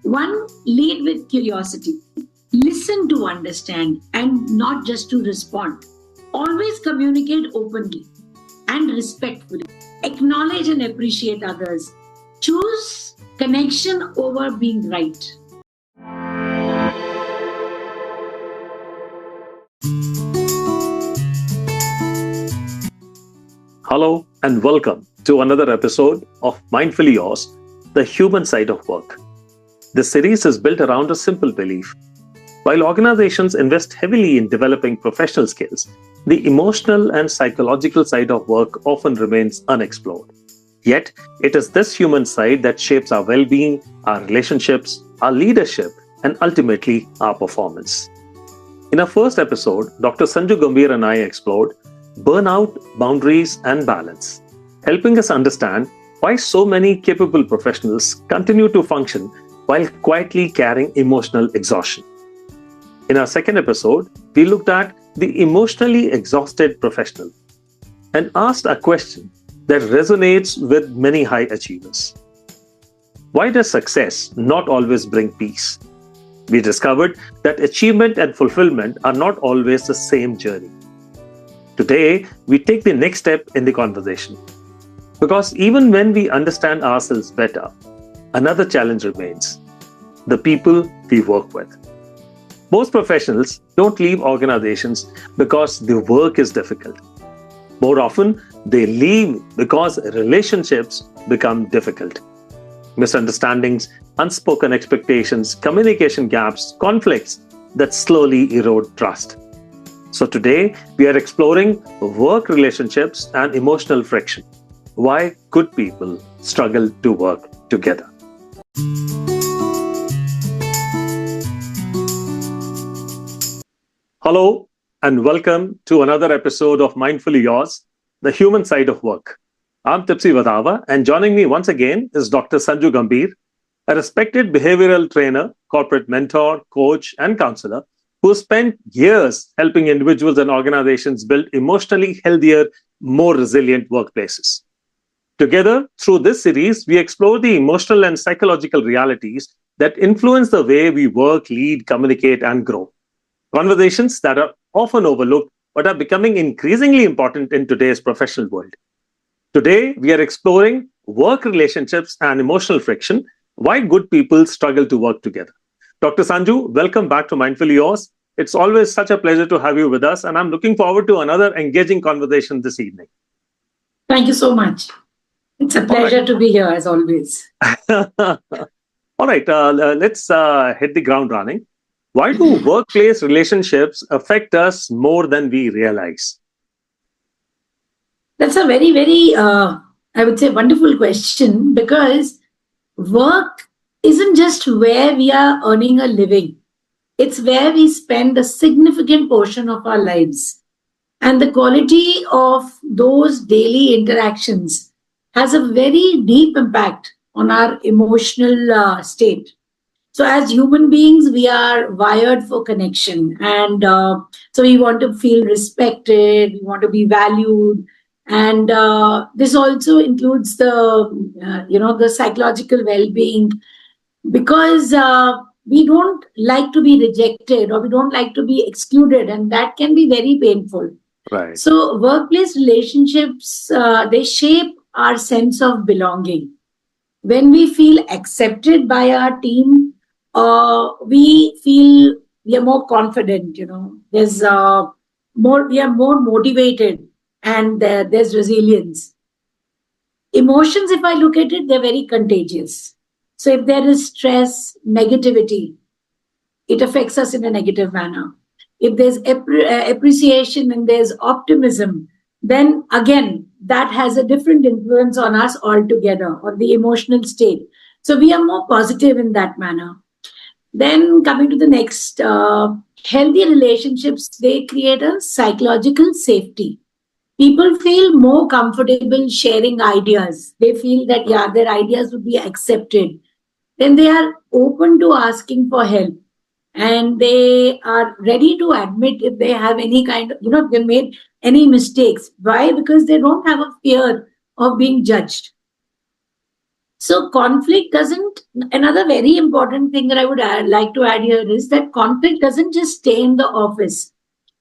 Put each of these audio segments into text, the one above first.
One, lead with curiosity. Listen to understand and not just to respond. Always communicate openly and respectfully. Acknowledge and appreciate others. Choose connection over being right. Hello and welcome to another episode of Mindfully Yours, the human side of work. This series is built around a simple belief. While organizations invest heavily in developing professional skills, the emotional and psychological side of work often remains unexplored. Yet, it is this human side that shapes our well-being, our relationships, our leadership, and ultimately our performance. In our first episode, Dr. Sanju Gambhir and I explored burnout, boundaries, and balance, helping us understand why so many capable professionals continue to function while quietly carrying emotional exhaustion. In our second episode, we looked at the emotionally exhausted professional and asked a question that resonates with many high achievers. Why does success not always bring peace? We discovered that achievement and fulfillment are not always the same journey. Today, we take the next step in the conversation. Because even when we understand ourselves better, another challenge remains: the people we work with. Most professionals don't leave organizations because the work is difficult. More often, they leave because relationships become difficult. Misunderstandings, unspoken expectations, communication gaps, conflicts that slowly erode trust. So today, we are exploring work relationships and emotional friction. Why good people struggle to work together. Hello, and welcome to another episode of Mindfully Yours, the human side of work. I'm Tipsy, and joining me once again is Dr. Sanju Gambhir, a respected behavioral trainer, corporate mentor, coach, and counselor who spent years helping individuals and organizations build emotionally healthier, more resilient workplaces. Together, through this series, we explore the emotional and psychological realities that influence the way we work, lead, communicate, and grow. Conversations that are often overlooked but are becoming increasingly important in today's professional world. Today, we are exploring work relationships and emotional friction, why good people struggle to work together. Dr. Sanju, welcome back to Mindfully Yours. It's always such a pleasure to have you with us, and I'm looking forward to another engaging conversation this evening. Thank you so much. It's a pleasure to be here as always. All right, let's hit the ground running. Why do workplace relationships affect us more than we realize? That's a very, very, I would say, wonderful question, because work isn't just where we are earning a living. It's where we spend a significant portion of our lives. And the quality of those daily interactions has a very deep impact on our emotional state. So as human beings, we are wired for connection. And so we want to feel respected, we want to be valued. And this also includes the psychological well-being, because we don't like to be rejected or we don't like to be excluded, and that can be very painful. Right. So workplace relationships, they shape our sense of belonging. When we feel accepted by our team, we feel we are more confident, there's we are more motivated, and there's resilience. Emotions, if I look at it, they're very contagious. So if there is stress, negativity, it affects us in a negative manner. If there's appreciation and there's optimism, then again, that has a different influence on us altogether, on the emotional state. So we are more positive in that manner. Then coming to the next, healthy relationships, they create a psychological safety. People feel more comfortable sharing ideas. They feel that, their ideas would be accepted. Then they are open to asking for help. And they are ready to admit if they have any kind of, they made any mistakes. Why? Because they don't have a fear of being judged. So conflict doesn't, another very important thing that I would like to add here is that conflict doesn't just stay in the office.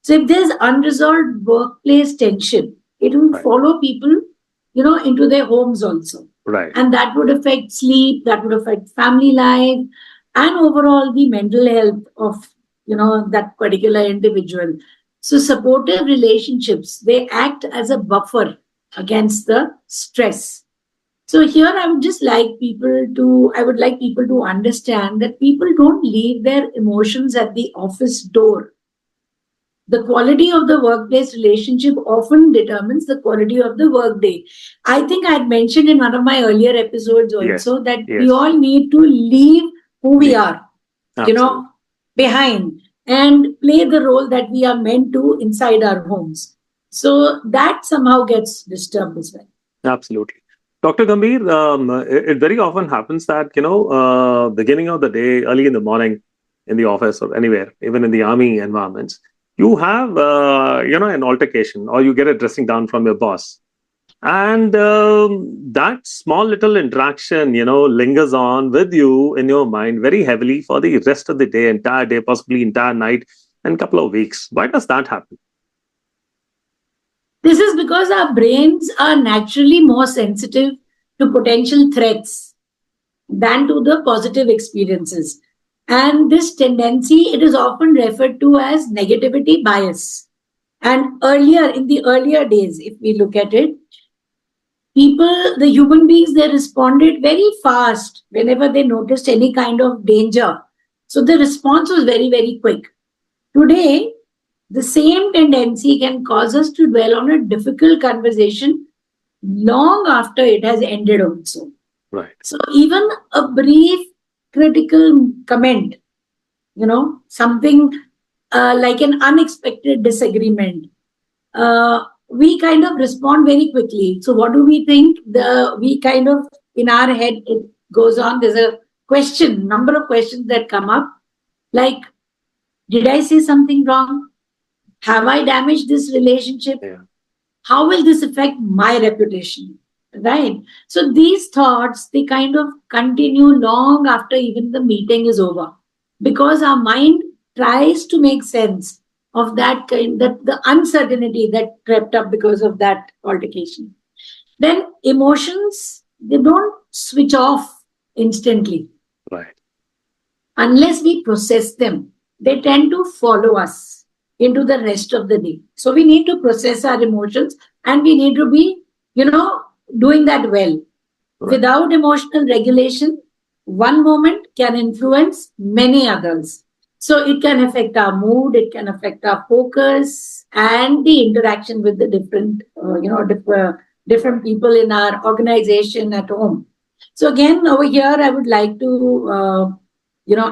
So if there's unresolved workplace tension, it will follow people, into their homes also. Right. And that would affect sleep, that would affect family life, and overall the mental health of, that particular individual. So supportive relationships, they act as a buffer against the stress. So here I would like people to understand that people don't leave their emotions at the office door. The quality of the workplace relationship often determines the quality of the workday. I think I had mentioned in one of my earlier episodes also that we all need to leave who we are, behind and play the role that we are meant to inside our homes. So that somehow gets disturbed as well. Absolutely. Dr. Gambhir, it very often happens that, beginning of the day, early in the morning, in the office or anywhere, even in the army environments, you have, an altercation or you get a dressing down from your boss. And that small little interaction, lingers on with you in your mind very heavily for the rest of the entire day, possibly entire night, and couple of weeks. Why does that happen? This is because our brains are naturally more sensitive to potential threats than to the positive experiences. And this tendency, it is often referred to as negativity bias. And in the earlier days, if we look at it, the human beings, they responded very fast whenever they noticed any kind of danger. So the response was very, very quick. Today, the same tendency can cause us to dwell on a difficult conversation long after it has ended also. Right. So even a brief critical comment, something like an unexpected disagreement, we kind of respond very quickly. So what do we think? We kind of, in our head, it goes on. There's a number of questions that come up, like, did I say something wrong? Have I damaged this relationship? Yeah. How will this affect my reputation? Right. So these thoughts, they kind of continue long after even the meeting is over, because our mind tries to make sense of that the uncertainty that crept up because of that altercation. Then emotions, they don't switch off instantly. Right. Unless we process them, they tend to follow us into the rest of the day. So we need to process our emotions, and we need to be, doing that well. Right. Without emotional regulation, one moment can influence many others. So it can affect our mood, it can affect our focus, and the interaction with the different people in our organization at home. So again, over here, I would like to,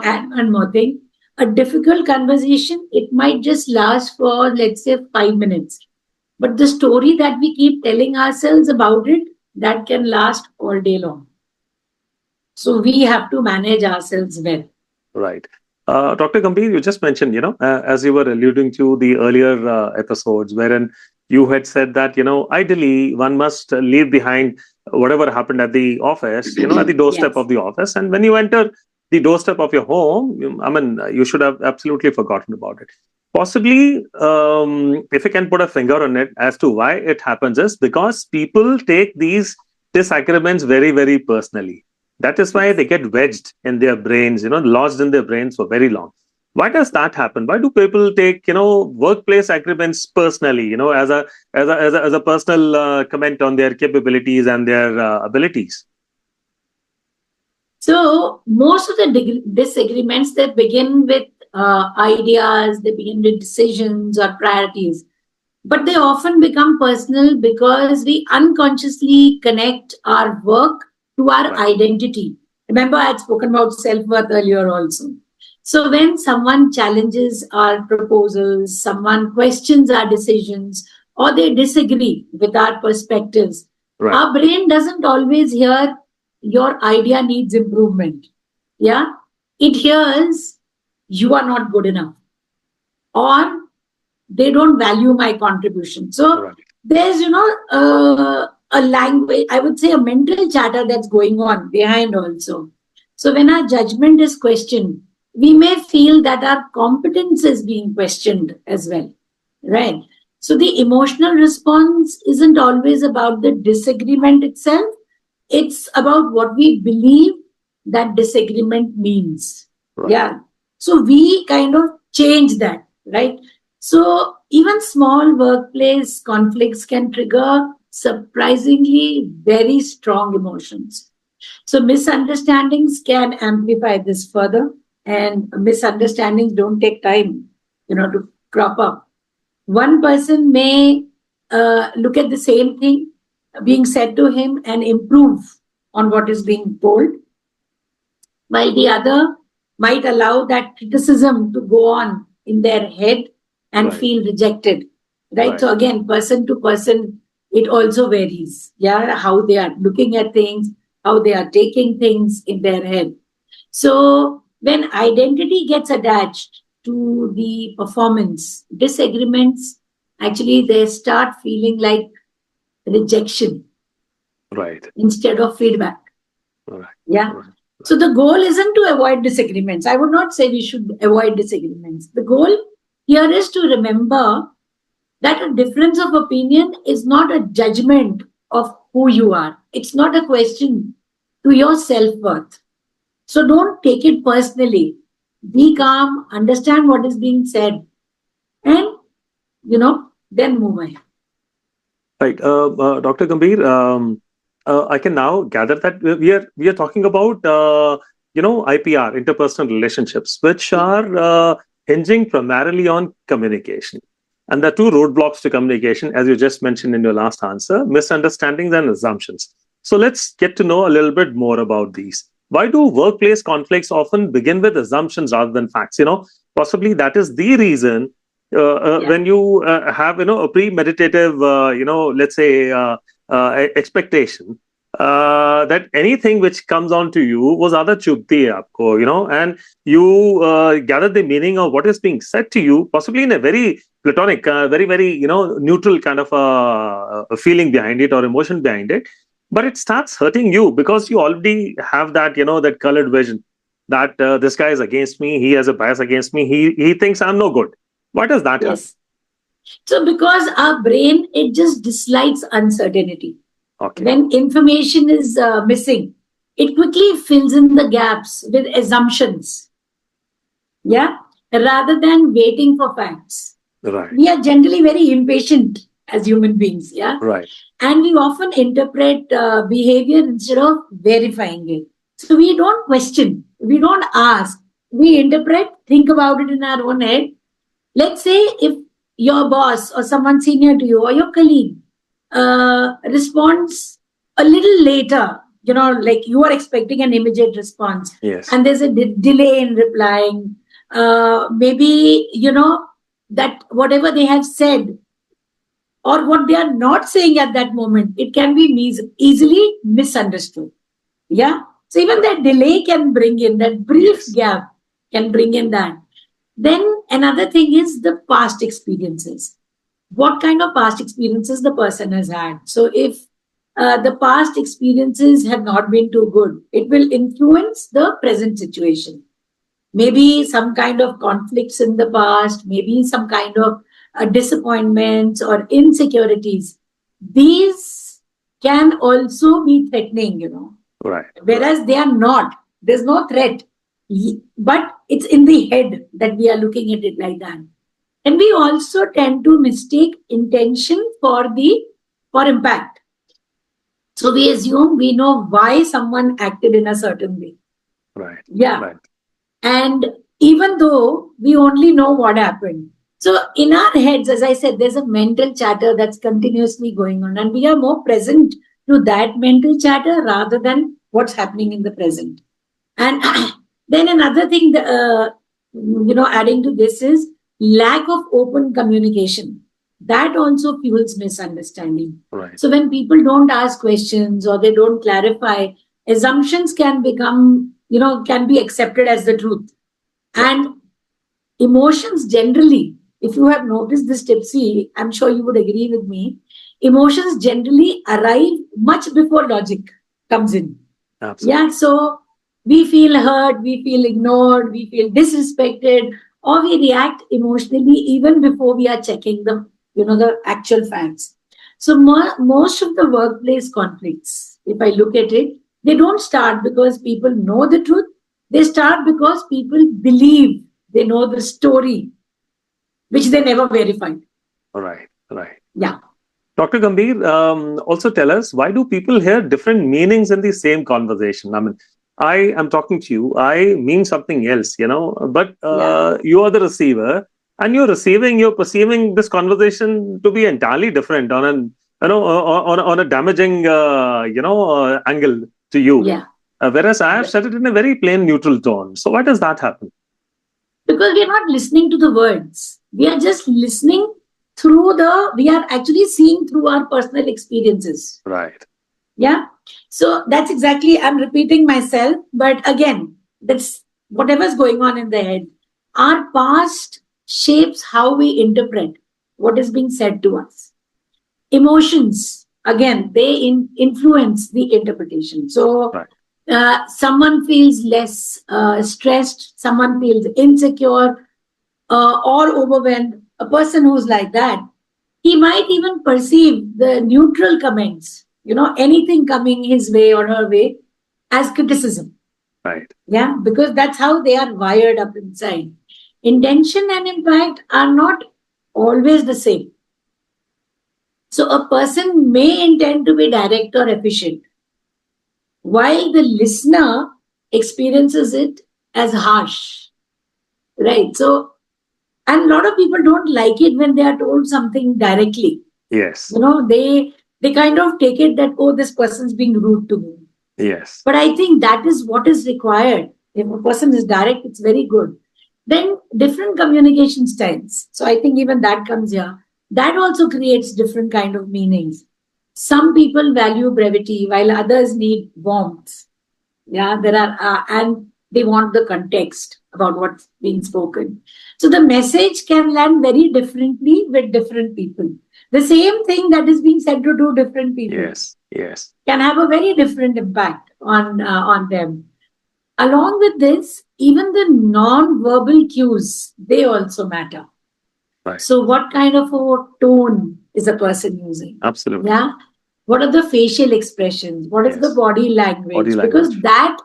add one more thing. A difficult conversation, it might just last for, let's say, 5 minutes. But the story that we keep telling ourselves about it, that can last all day long. So we have to manage ourselves well. Right. Dr. Gambhir, you just mentioned, as you were alluding to the earlier episodes, wherein you had said that, ideally one must leave behind whatever happened at the office, at the doorstep of the office. And when you enter the doorstep of your home, you should have absolutely forgotten about it. Possibly, if you can put a finger on it as to why it happens, is because people take these disagreements very, very personally. That is why they get wedged in their brains, lodged in their brains for very long. Why does that happen? Why do people take, workplace agreements personally, as a personal comment on their capabilities and their abilities? So most of the disagreements, they begin with ideas, they begin with decisions or priorities, but they often become personal because we unconsciously connect our work to our identity. Remember, I had spoken about self-worth earlier also. So when someone challenges our proposals, someone questions our decisions, or they disagree with our perspectives, our brain doesn't always hear your idea needs improvement. Yeah. It hears you are not good enough, or they don't value my contribution. So there's, a language, I would say a mental chatter that's going on behind also. So when our judgment is questioned, we may feel that our competence is being questioned as well, right? So the emotional response isn't always about the disagreement itself. It's about what we believe that disagreement means. Right. Yeah. So we kind of change that, right? So even small workplace conflicts can trigger surprisingly very strong emotions. So misunderstandings can amplify this further, and misunderstandings don't take time, to crop up. One person may look at the same thing being said to him and improve on what is being told, while the other might allow that criticism to go on in their head and Right. feel rejected. Right. Right. So again, person to person, it also varies. Yeah, how they are looking at things, how they are taking things in their head. So when identity gets attached to the performance, disagreements actually they start feeling like rejection Right. instead of feedback. Right. Yeah. Right. So the goal isn't to avoid disagreements. I would not say we should avoid disagreements. The goal here is to remember that a difference of opinion is not a judgment of who you are. It's not a question to your self-worth. So don't take it personally. Be calm, understand what is being said, and then move ahead. Right. Dr. Gambhir, I can now gather that we are talking about IPR, interpersonal relationships, which are hinging primarily on communication. And there are two roadblocks to communication, as you just mentioned in your last answer: misunderstandings and assumptions. So let's get to know a little bit more about these. Why do workplace conflicts often begin with assumptions rather than facts? Possibly that is the reason when you have a premeditative let's say expectation that anything which comes on to you was other chubti hai aapko, and you gather the meaning of what is being said to you, possibly in a very platonic, very very neutral kind of a feeling behind it or emotion behind it, but it starts hurting you because you already have that that colored vision that this guy is against me, he has a bias against me, he thinks I'm no good. Why does that happen? Yes. So because our brain, it just dislikes uncertainty. Okay. When information is missing, it quickly fills in the gaps with assumptions. Yeah. Rather than waiting for facts. Right. We are generally very impatient as human beings. Yeah. Right. And we often interpret behavior instead of verifying it. So we don't question, we don't ask, we interpret, think about it in our own head. Let's say if your boss or someone senior to you or your colleague responds a little later, like you are expecting an immediate response. Yes. And there's a delay in replying. Maybe, that whatever they have said or what they are not saying at that moment, it can be easily misunderstood. Yeah. So even that delay can bring in that brief gap, can bring in that. Then another thing is the past experiences. What kind of past experiences the person has had. So if the past experiences have not been too good, it will influence the present situation. Maybe some kind of conflicts in the past, maybe some kind of disappointments or insecurities. These can also be threatening. Right. Whereas they are not. There's no threat. But it's in the head that we are looking at it like that. And we also tend to mistake intention for impact. So we assume we know why someone acted in a certain way. Right. Yeah. Right. And even though we only know what happened. So in our heads, as I said, there's a mental chatter that's continuously going on. And we are more present to that mental chatter rather than what's happening in the present. And then another thing, adding to this is lack of open communication. That also fuels misunderstanding. Right. So when people don't ask questions or they don't clarify, assumptions can become, can be accepted as the truth. And emotions generally, if you have noticed this, Tipsy, I'm sure you would agree with me. Emotions generally arrive much before logic comes in. Absolutely. Yeah, so we feel hurt, we feel ignored, we feel disrespected, or we react emotionally even before we are checking the actual facts. So most of the workplace conflicts, if I look at it, they don't start because people know the truth. They start because people believe they know the story, which they never verified. Right. Right. Yeah. Dr. Gambhir, also tell us, why do people hear different meanings in the same conversation? I mean, I am talking to you, I mean something else, but Yeah. you are the receiver, and you're perceiving this conversation to be entirely different on an, on a damaging, angle to you. Yeah. Whereas I have said it in a very plain, neutral tone. So why does that happen? Because we are not listening to the words. We are just listening we are actually seeing through our personal experiences. Right. Yeah. So that's exactly, I'm repeating myself, but again, that's whatever's going on in the head. Our past shapes how we interpret what is being said to us. Emotions, again, they influence the interpretation. So Right. someone feels less stressed, someone feels insecure or overwhelmed. A person who's like that, he might even perceive the neutral comments, anything coming his way or her way, as criticism. Right. Yeah, because that's how they are wired up inside. Intention and impact are not always the same. So a person may intend to be direct or efficient, while the listener experiences it as harsh, right? So, and a lot of people don't like it when they are told something directly. Yes. They kind of take it that, oh, this person's being rude to me. Yes. But I think that is what is required. If a person is direct, it's very good. Then different communication styles. So I think even that comes here. That also creates different kind of meanings. Some people value brevity while others need warmth. Yeah, there are, and they want the context about what's being spoken. So the message can land very differently with different people. The same thing that is being said to two different people Yes. Yes. can have a very different impact on them. Along with this, even the non-verbal cues, they also matter. Right. So what kind of a tone is a person using? Absolutely. Yeah. What are the facial expressions? What is the Yes. body language? Body Because language. that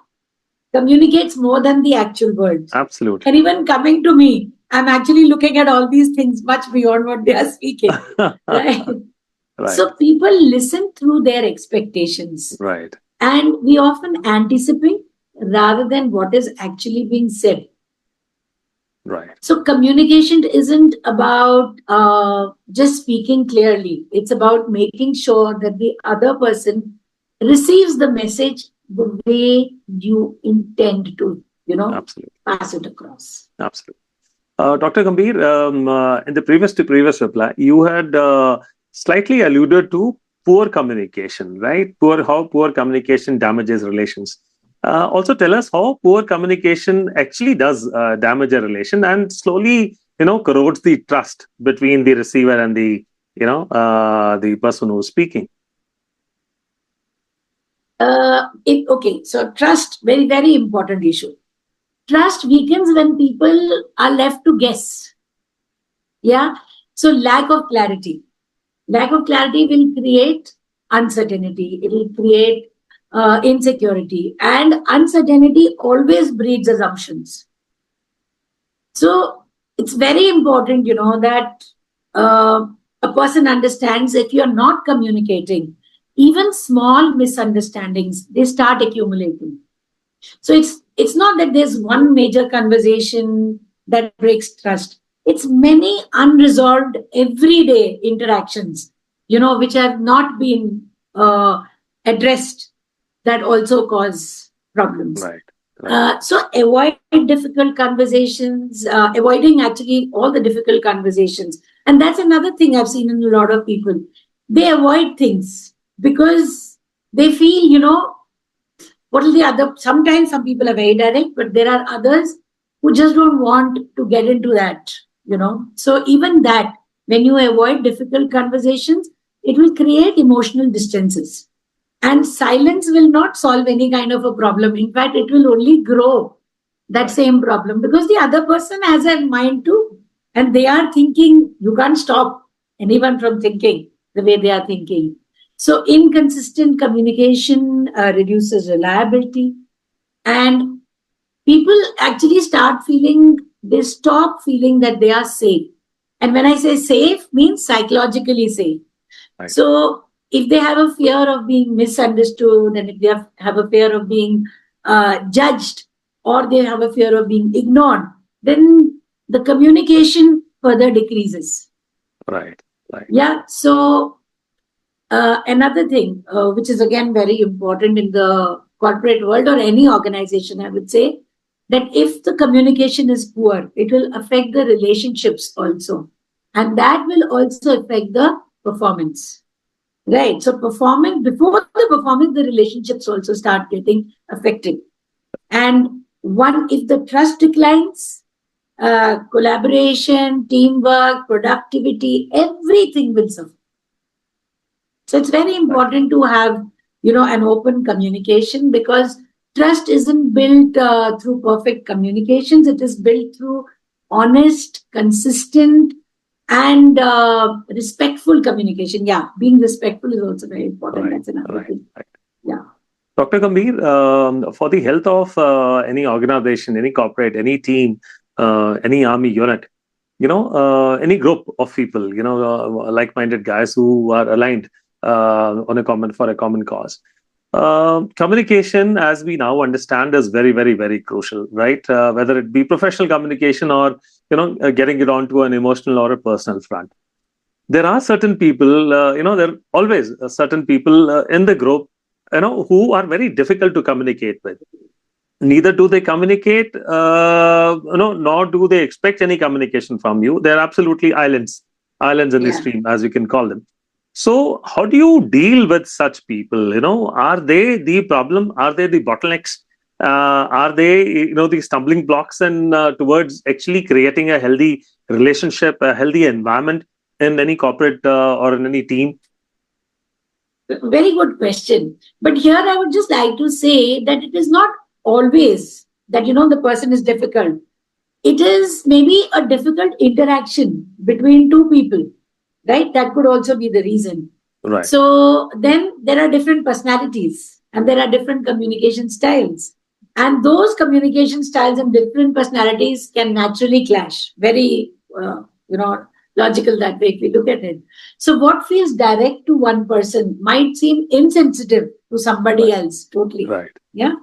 communicates more than the actual words. Absolutely. And even coming to me, I'm actually looking at all these things much beyond what they are speaking. Right. Right. So people listen through their expectations. Right. And we often anticipate rather than what is actually being said. Right. So communication isn't about just speaking clearly. It's about making sure that the other person receives the message the way you intend to, Absolutely. pass it across. Absolutely. Dr. Gambhir, in the previous reply, you had slightly alluded to poor communication, right? How poor communication damages relations. Also, tell us how poor communication actually does damage a relation and slowly, corrodes the trust between the receiver and the person who's speaking. Okay, so trust, very, very important issue. Trust weakens when people are left to guess. Yeah. So lack of clarity. Lack of clarity will create uncertainty. It will create insecurity. And uncertainty always breeds assumptions. So it's very important, that a person understands if you're not communicating, even small misunderstandings, they start accumulating. So it's not that there's one major conversation that breaks trust. It's many unresolved everyday interactions, which have not been addressed, that also cause problems. Right. Right. So avoid difficult conversations, avoiding actually all the difficult conversations. And that's another thing I've seen in a lot of people. They avoid things because they feel, what is the other? Sometimes some people are very direct, but there are others who just don't want to get into that. So even that, when you avoid difficult conversations, it will create emotional distances. And silence will not solve any kind of a problem. In fact, it will only grow that same problem, because the other person has a mind too. And they are thinking, you can't stop anyone from thinking the way they are thinking. So inconsistent communication reduces reliability, and people actually they stop feeling that they are safe. And when I say safe, means psychologically safe. Right. So if they have a fear of being misunderstood, and if they have a fear of being judged, or they have a fear of being ignored, then the communication further decreases. Right. Yeah. So another thing, which is again very important in the corporate world or any organization, I would say, that if the communication is poor, it will affect the relationships also. And that will also affect the performance. Right. So before the performance, the relationships also start getting affected. And if the trust declines, collaboration, teamwork, productivity, everything will suffer. So it's very important to have, an open communication, because trust isn't built through perfect communications. It is built through honest, consistent, and respectful communication. Yeah, being respectful is also very important. That's another thing. Yeah. Dr. Gambhir, for the health of any organization, any corporate, any team, any army unit, any group of people, like-minded guys who are aligned for a common cause. Communication, as we now understand, is very, very, very crucial, right? Whether it be professional communication or, getting it onto an emotional or a personal front. There are certain people, there are always certain people in the group, who are very difficult to communicate with. Neither do they communicate, nor do they expect any communication from you. They're absolutely islands in the stream, as you can call them. So how do you deal with such people? Are they the problem? Are they the bottlenecks? Are they, the stumbling blocks and towards actually creating a healthy relationship, a healthy environment in any corporate or in any team? Very good question. But here I would just like to say that it is not always that, the person is difficult. It is maybe a difficult interaction between two people, right? That could also be the reason. Right. So then there are different personalities and there are different communication styles. And those communication styles and different personalities can naturally clash. Very, logical that way if we look at it. So what feels direct to one person might seem insensitive to somebody else. Totally. Right. Yeah.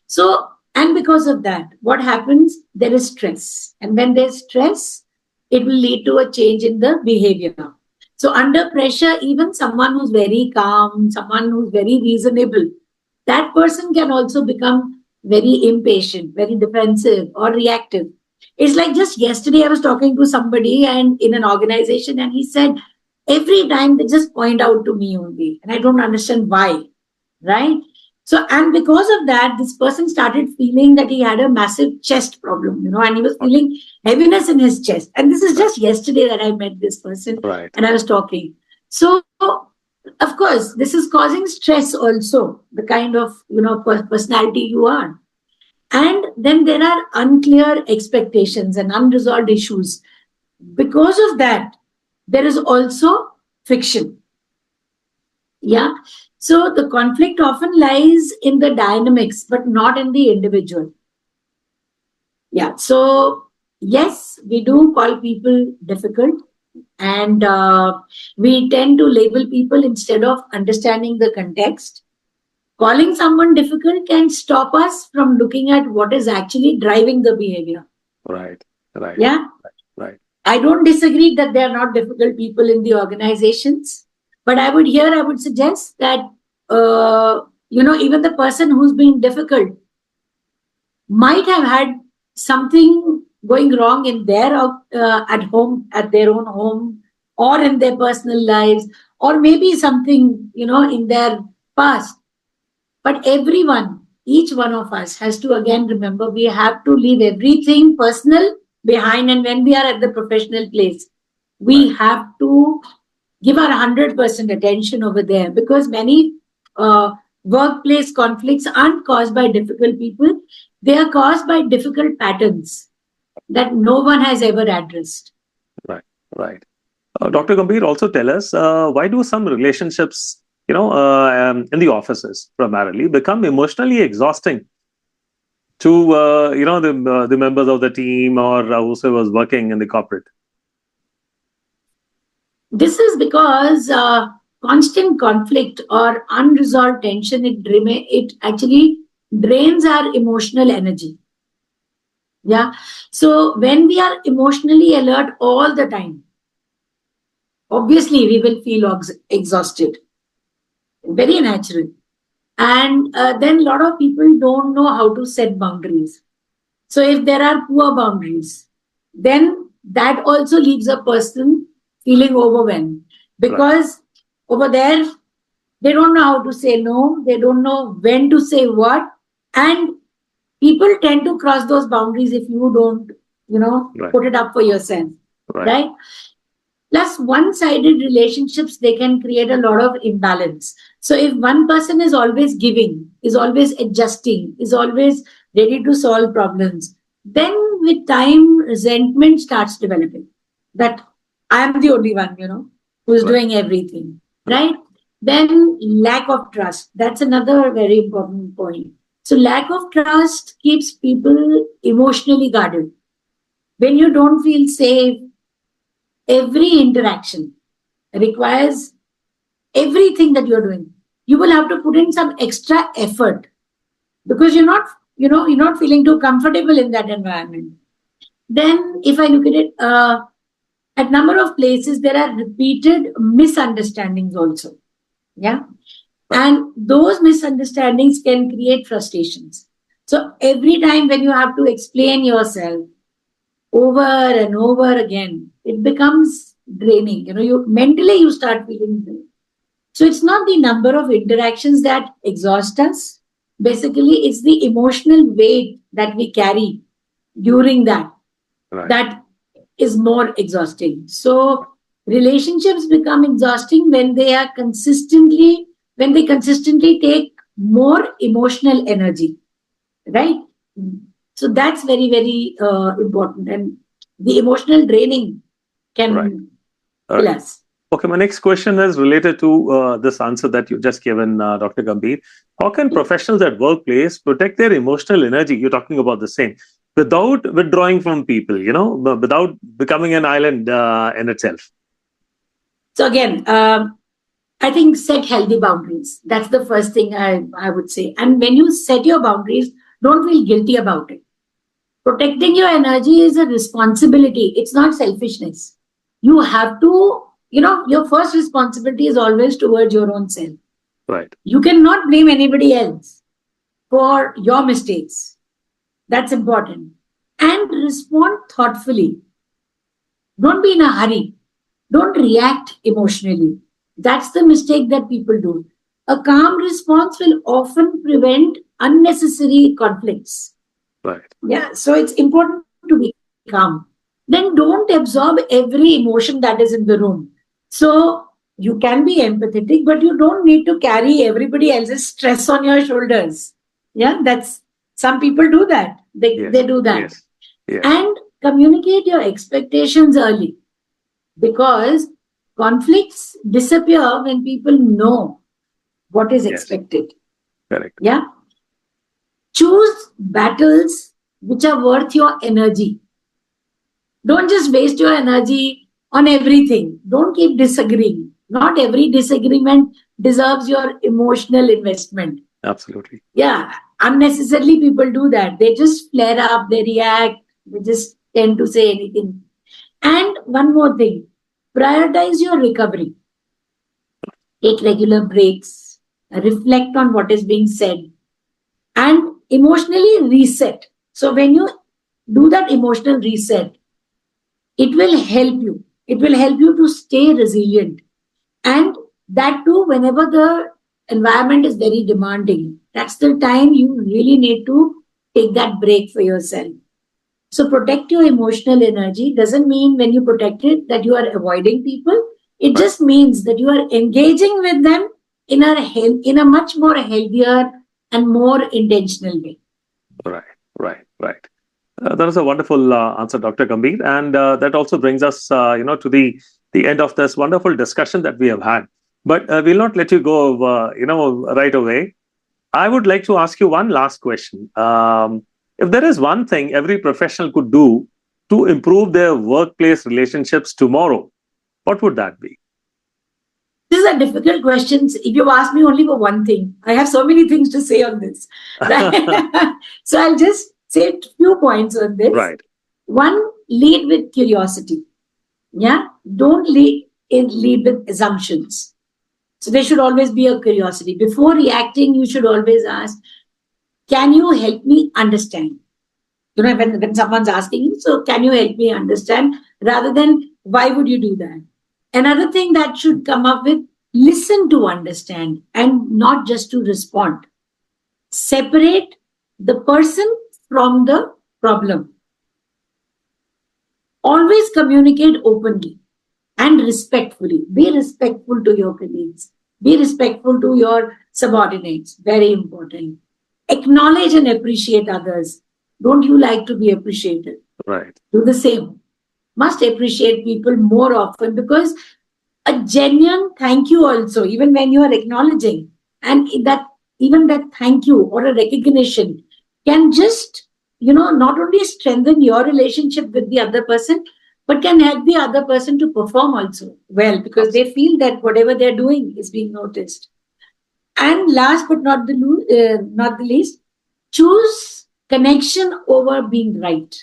So, and because of that, what happens? There is stress. And when there's stress, it will lead to a change in the behavior. So under pressure, even someone who's very calm, someone who's very reasonable, that person can also become very impatient, very defensive or reactive. It's like just yesterday I was talking to somebody and in an organization, and he said, every time they just point out to me only, and I don't understand why, right? So, and because of that, this person started feeling that he had a massive chest problem, and he was feeling heaviness in his chest. And this is just yesterday that I met this person, right, and I was talking. So, of course, this is causing stress also, the kind of, personality you are. And then there are unclear expectations and unresolved issues. Because of that, there is also friction. Yeah. So the conflict often lies in the dynamics, but not in the individual. Yeah. So yes, we do call people difficult, and we tend to label people instead of understanding the context. Calling someone difficult can stop us from looking at what is actually driving the behavior. Right. Yeah. Right. I don't disagree that there are not difficult people in the organizations, but I would suggest that, even the person who's being difficult might have had something going wrong in their at home, at their own home, or in their personal lives, or maybe something, in their past. But everyone, each one of us has to again remember, we have to leave everything personal behind. And when we are at the professional place, we have to give our 100% attention over there, because many workplace conflicts aren't caused by difficult people. They are caused by difficult patterns that no one has ever addressed. Right, right. Dr. Gambhir, also tell us, why do some relationships, in the offices primarily, become emotionally exhausting to, the members of the team or whoever was working in the corporate? This is because constant conflict or unresolved tension, it actually drains our emotional energy. Yeah. So when we are emotionally alert all the time, obviously we will feel exhausted. Very natural. And then a lot of people don't know how to set boundaries. So if there are poor boundaries, then that also leaves a person feeling overwhelmed, because over there, they don't know how to say no, they don't know when to say what, and people tend to cross those boundaries if you don't, put it up for yourself, right? Plus, one-sided relationships, they can create a lot of imbalance. So if one person is always giving, is always adjusting, is always ready to solve problems, then with time, resentment starts developing. That I am the only one, who's doing everything, right? Then lack of trust. That's another very important point. So lack of trust keeps people emotionally guarded. When you don't feel safe, every interaction requires everything that you're doing. You will have to put in some extra effort, because you're not feeling too comfortable in that environment. Then if I look at it, at number of places, there are repeated misunderstandings also. Yeah. And those misunderstandings can create frustrations. So every time when you have to explain yourself over and over again, it becomes draining. You mentally you start feeling drained. So it's not the number of interactions that exhaust us. Basically, it's the emotional weight that we carry during that that is more exhausting. So relationships become exhausting when they consistently take more emotional energy, right? So that's very, very important. And the emotional draining can kill us. Okay, my next question is related to this answer that you just given, Dr. Gambhir. How can professionals at workplace protect their emotional energy? You're talking about the same, without withdrawing from people, without becoming an island in itself. So again, I think set healthy boundaries. That's the first thing I would say. And when you set your boundaries, don't feel guilty about it. Protecting your energy is a responsibility. It's not selfishness. You have to, your first responsibility is always towards your own self. Right. You cannot blame anybody else for your mistakes. That's important. And respond thoughtfully. Don't be in a hurry. Don't react emotionally. That's the mistake that people do. A calm response will often prevent unnecessary conflicts. Right. Yeah, so it's important to be calm. Then don't absorb every emotion that is in the room. So you can be empathetic, but you don't need to carry everybody else's stress on your shoulders. Yeah, that's some people do that. They do that. And communicate your expectations early, because conflicts disappear when people know what is expected. Correct. Yeah. Choose battles which are worth your energy. Don't just waste your energy on everything. Don't keep disagreeing. Not every disagreement deserves your emotional investment. Absolutely. Yeah. Unnecessarily, people do that. They just flare up, they react, they just tend to say anything. And one more thing, prioritize your recovery. Take regular breaks, reflect on what is being said, and emotionally reset. So when you do that emotional reset, it will help you. It will help you to stay resilient. And that too, whenever the environment is very demanding, that's the time you really need to take that break for yourself. So protect your emotional energy doesn't mean when you protect it that you are avoiding people. It just means that you are engaging with them in a much more healthier and more intentional way. Right, right. That was a wonderful answer, Dr. Gambhir, and that also brings us, to the end of this wonderful discussion that we have had. But we'll not let you go, right away. I would like to ask you one last question. If there is one thing every professional could do to improve their workplace relationships tomorrow, what would that be? These are difficult questions. If you ask me only for one thing, I have so many things to say on this. Right? So I'll just say a few points on this. Right. One, lead with curiosity. Yeah, don't lead with assumptions. So there should always be a curiosity. Before reacting, you should always ask, can you help me understand? When someone's asking you, so can you help me understand? Rather than, why would you do that? Another thing that should come up with, listen to understand and not just to respond. Separate the person from the problem. Always communicate openly and respectfully. Be respectful to your colleagues. Be respectful to your subordinates. Very important. Acknowledge and appreciate others. Don't you like to be appreciated? Right. Do the same. Must appreciate people more often, because a genuine thank you also, even when you are acknowledging, and that thank you or a recognition can just, not only strengthen your relationship with the other person, but can help the other person to perform also well, because they feel that whatever they're doing is being noticed. And last but not the least, choose connection over being right.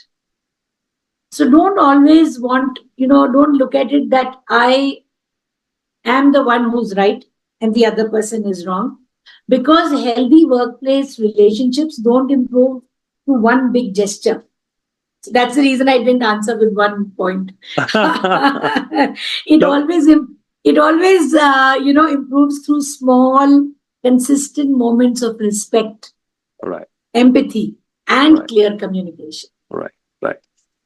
So don't always don't look at it that I am the one who's right and the other person is wrong. Because healthy workplace relationships don't improve to one big gesture. So that's the reason I didn't answer with one point. It always improves through small, consistent moments of respect, Right. empathy, and clear communication. Right.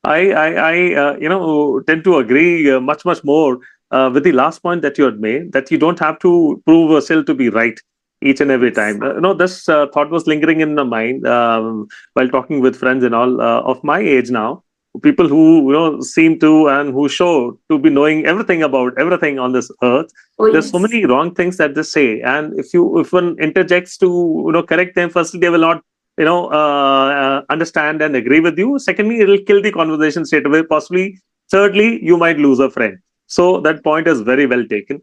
I tend to agree much more with the last point that you had made, that you don't have to prove yourself to be right each and every time. This thought was lingering in my mind while talking with friends and all of my age now. People who seem to and who show to be knowing everything about everything on this earth. There's so many wrong things that they say, and if one interjects to correct them, firstly they will not understand and agree with you. Secondly, it will kill the conversation straight away. Possibly, thirdly, you might lose a friend. So that point is very well taken.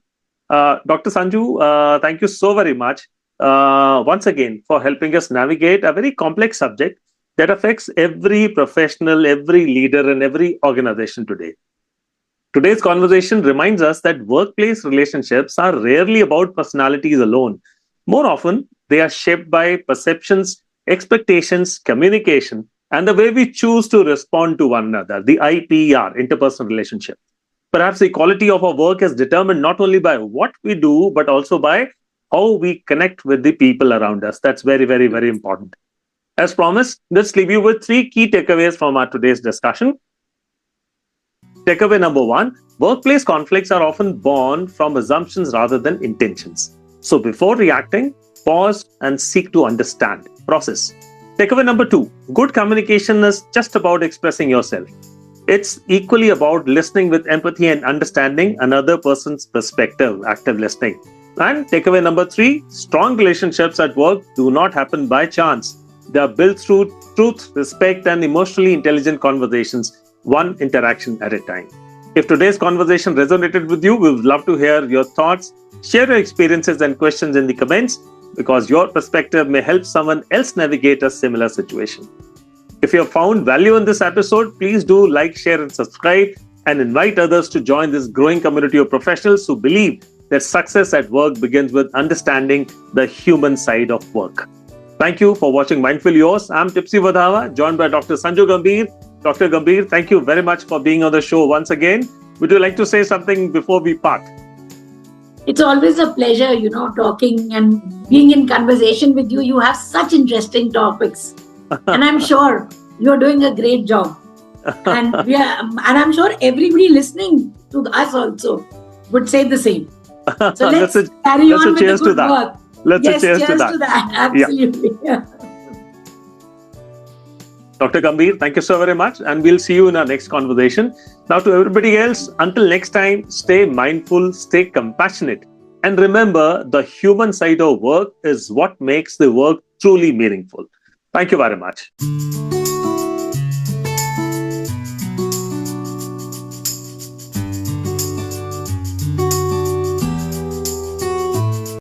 Dr. Sanju, thank you so very much once again for helping us navigate a very complex subject that affects every professional, every leader, and every organization today. Today's conversation reminds us that workplace relationships are rarely about personalities alone. More often, they are shaped by perceptions, expectations, communication, and the way we choose to respond to one another, the IPR, interpersonal relationship. Perhaps the quality of our work is determined not only by what we do, but also by how we connect with the people around us. That's very, very, very important. As promised, let's leave you with 3 key takeaways from our today's discussion. Takeaway number 1, workplace conflicts are often born from assumptions rather than intentions. So before reacting, pause and seek to understand, process. Takeaway number 2, good communication is just about expressing yourself. It's equally about listening with empathy and understanding another person's perspective, active listening. And takeaway number 3, strong relationships at work do not happen by chance. They are built through truth, respect, and emotionally intelligent conversations, one interaction at a time. If today's conversation resonated with you, we would love to hear your thoughts. Share your experiences and questions in the comments, because your perspective may help someone else navigate a similar situation. If you have found value in this episode, please do like, share, and subscribe, and invite others to join this growing community of professionals who believe that success at work begins with understanding the human side of work. Thank you for watching Mindfully Yours. I'm Tipsy, joined by Dr. Sanju Gambhir. Dr. Gambhir, thank you very much for being on the show once again. Would you like to say something before we part? It's always a pleasure, talking and being in conversation with you. You have such interesting topics. And I'm sure you're doing a great job. And and I'm sure everybody listening to us also would say the same. So let's carry on with the good work. Let's yes, cheers to to that. Absolutely. Yeah. Dr. Gambhir, thank you so very much. And we'll see you in our next conversation. Now, to everybody else, until next time, stay mindful, stay compassionate. And remember, the human side of work is what makes the work truly meaningful. Thank you very much.